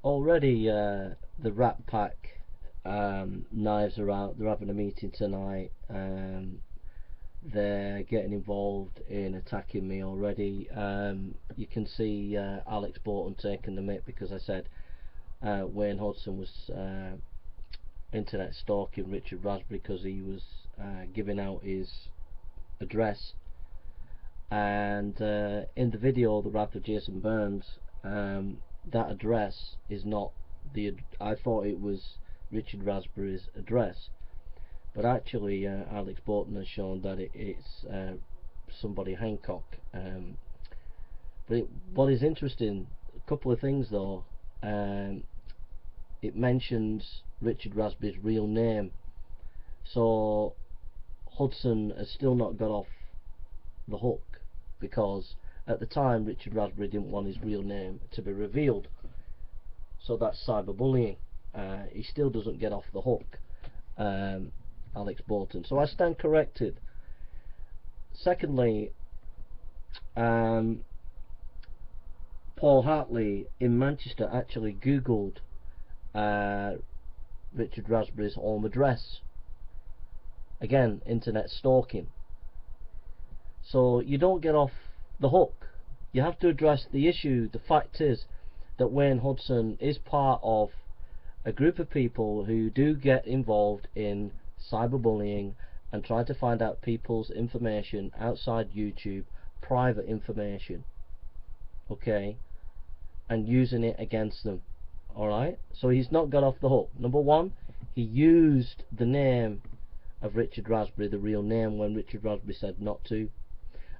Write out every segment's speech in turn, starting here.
already the Rat Pack knives are out. They're having a meeting tonight. They're getting involved in attacking me already. You can see Alex Borton taking the mick because I said Wayne Hudson was internet stalking Richard Raspberry because he was giving out his address. And in the video, The Wrath of Jason Burns, that address is not the. I thought it was Richard Raspberry's address, but actually Alex Borton has shown that it's somebody Hancock. But what is interesting, a couple of things though. It mentions Richard Raspberry's real name, so Hudson has still not got off the hook, because at the time Richard Raspberry didn't want his real name to be revealed, so that's cyberbullying. He still doesn't get off the hook, Alex Borton, so I stand corrected. Secondly, Paul Hartley in Manchester actually googled Richard Raspberry's home address. Again, internet stalking. So you don't get off the hook. You have to address the issue. The fact is that Wayne Hudson is part of a group of people who do get involved in cyberbullying and try to find out people's information outside YouTube, private information, okay, and using it against them. Alright, so he's not got off the hook. Number one, he used the name of Richard Raspberry, the real name, when Richard Raspberry said not to.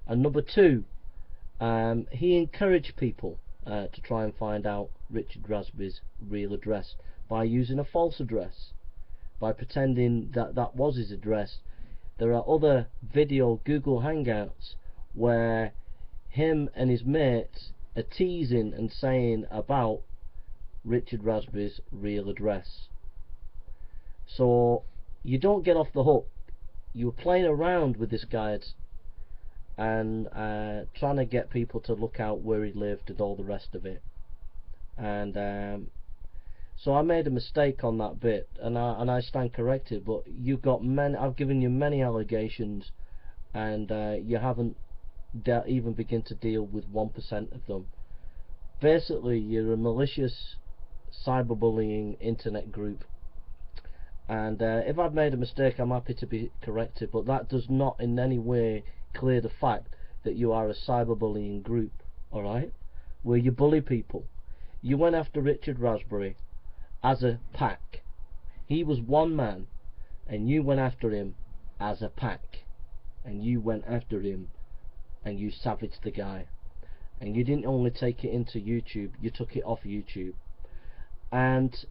And number two, he encouraged people to try and find out Richard Raspberry's real address by using a false address, by pretending that that was his address. There are other video Google Hangouts where him and his mates are teasing and saying about Richard Raspberry's real address. So you don't get off the hook. You were playing around with this guy and trying to get people to look out where he lived and all the rest of it. And so I made a mistake on that bit, and I stand corrected. But you've got many. I've given you many allegations, and you haven't even begin to deal with 1% of them. Basically, you're a malicious cyberbullying internet group, and if I've made a mistake, I'm happy to be corrected, but that does not in any way clear the fact that you are a cyberbullying group. Alright, where you bully people. You went after Richard Raspberry as a pack. He was one man, and you went after him as a pack, and you went after him and you savaged the guy. And you didn't only take it into YouTube, you took it off YouTube. And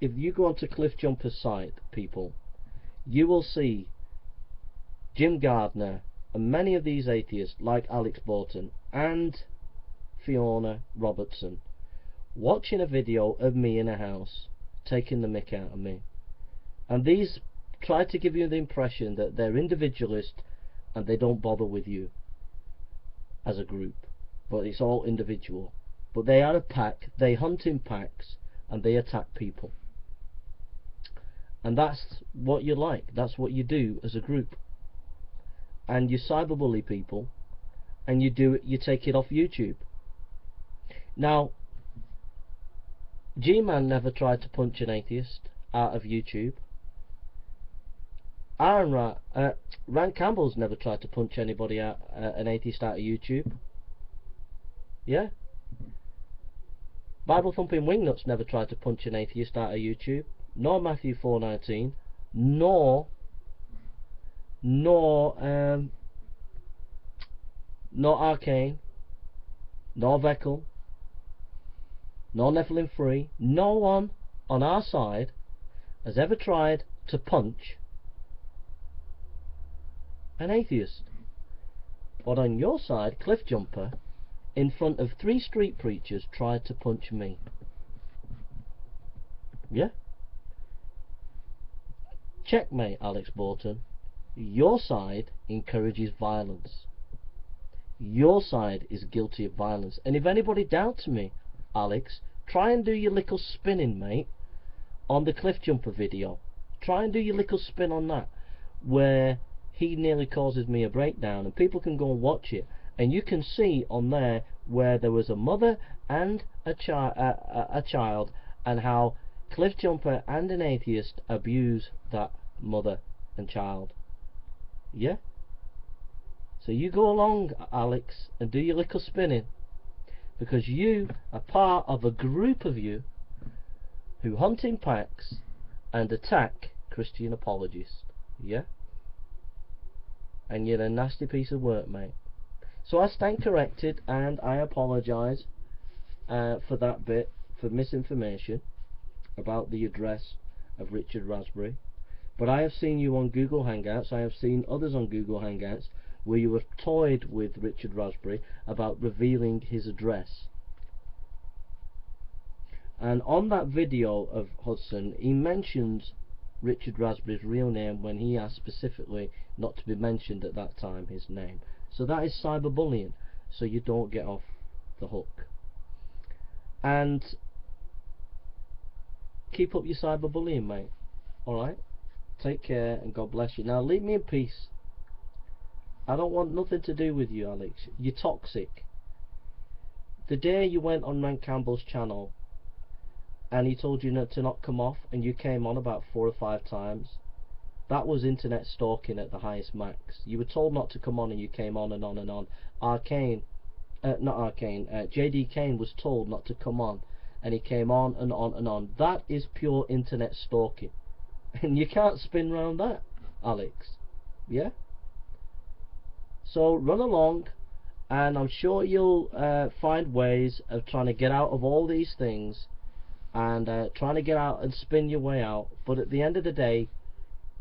if you go onto Cliff Jumper's site, people, you will see Jim Gardner and many of these atheists like Alex Borton and Fiona Robertson watching a video of me in a house taking the mick out of me. And these try to give you the impression that they're individualist and they don't bother with you as a group, but it's all individual. But they are a pack, they hunt in packs, and they attack people. And that's what you like, that's what you do as a group. And you cyberbully people, and you do it, you take it off YouTube. Now, G-Man never tried to punch an atheist out of YouTube. Rand Campbell's never tried to punch anybody out, an atheist out of YouTube. Yeah. Bible Thumping Wingnuts never tried to punch an atheist out of YouTube. Nor Matthew 4:19. Nor Arcane. Nor Veckel. Nor Nephilim Free. No one on our side has ever tried to punch an atheist. But on your side, Cliff Jumper, in front of 3 street preachers, tried to punch me. Yeah? Checkmate, Alex Borton. Your side encourages violence. Your side is guilty of violence. And if anybody doubts me, Alex, try and do your little spinning, mate, on the cliff jumper video. Try and do your little spin on that, where he nearly causes me a breakdown, and people can go and watch it, and you can see on there where there was a mother and a child, and how cliff jumper and an atheist abuse that mother and child. Yeah? So you go along, Alex, and do your little spinning, because you are part of a group of you who hunt in packs and attack Christian apologists. Yeah? And you're a nasty piece of work, mate. So I stand corrected, and I apologise for that bit, for misinformation about the address of Richard Raspberry. But I have seen you on Google Hangouts, I have seen others on Google Hangouts, where you have toyed with Richard Raspberry about revealing his address. And on that video of Hudson, he mentions Richard Raspberry's real name when he asked specifically not to be mentioned at that time, his name. So that is cyberbullying, so you don't get off the hook. And keep up your cyberbullying, mate. Alright? Take care, and God bless you. Now leave me in peace. I don't want nothing to do with you, Alex. You're toxic. The day you went on Rand Campbell's channel and he told you to not come off, and you came on about 4 or 5 times, that was internet stalking at the highest max. You were told not to come on, and you came on and on and on. JD Kane was told not to come on, and he came on and on and on. That is pure internet stalking, and you can't spin round that, Alex. Yeah? So run along, and I'm sure you'll find ways of trying to get out of all these things, and trying to get out and spin your way out. But at the end of the day,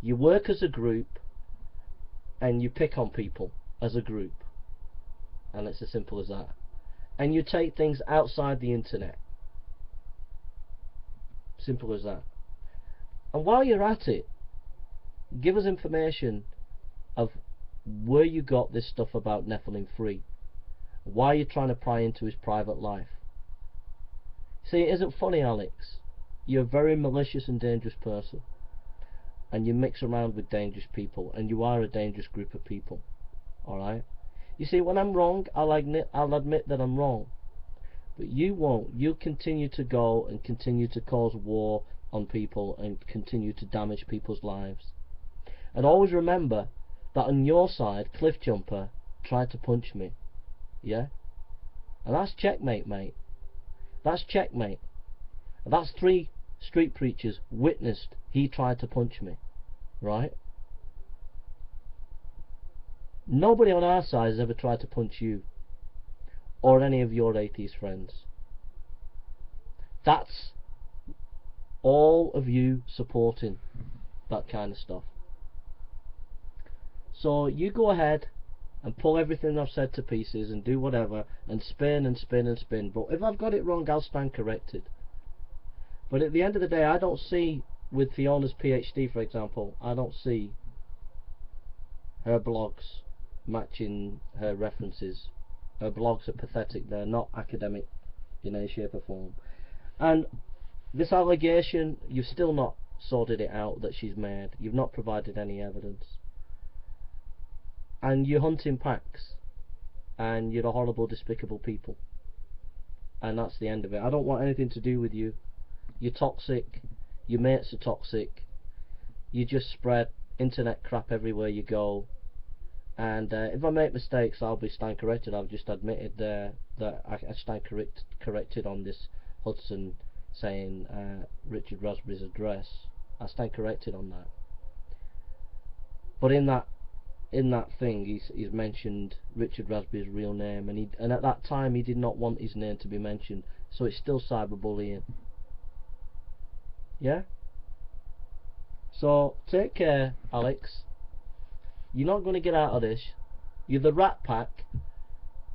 you work as a group, and you pick on people as a group, and it's as simple as that. And you take things outside the internet. Simple as that. And while you're at it, give us information of where you got this stuff about Nephilim Free. Why are you trying to pry into his private life? See, it isn't funny, Alex. You're a very malicious and dangerous person, and you mix around with dangerous people, and you are a dangerous group of people. Alright? You see, when I'm wrong, I'll admit that I'm wrong. But you won't. You'll continue to go and continue to cause war on people and continue to damage people's lives. And always remember that on your side, Cliff Jumper tried to punch me. Yeah? And that's checkmate, mate. That's checkmate. And that's 3 street preachers witnessed he tried to punch me. Right? Nobody on our side has ever tried to punch you, or any of your atheist friends. That's all of you supporting that kind of stuff. So you go ahead and pull everything I've said to pieces and do whatever and spin and spin and spin. But if I've got it wrong, I'll stand corrected. But at the end of the day, I don't see, with Fiona's PhD for example, I don't see her blogs matching her references. Her blogs are pathetic. They're not academic in any shape or form. And this allegation, you've still not sorted it out that she's made. You've not provided any evidence. And you hunt in packs, and you're a horrible, despicable people, and that's the end of it. I don't want anything to do with you. You're toxic, your mates are toxic, you just spread internet crap everywhere you go, and if I make mistakes, I'll be stand corrected. I've just admitted that I stand corrected on this Hudson saying Richard Raspberry's address. I stand corrected on that. But in that thing, he's mentioned Richard Raspberry's real name, and at that time he did not want his name to be mentioned, so it's still cyberbullying. Yeah? So take care, Alex. You're not going to get out of this. You're the Rat Pack,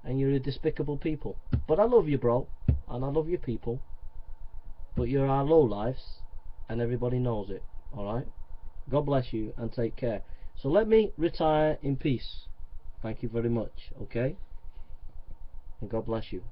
and you're a despicable people. But I love you, bro, and I love your people. But you're our lowlifes, and everybody knows it. Alright? God bless you, and take care. So let me retire in peace. Thank you very much, okay? And God bless you.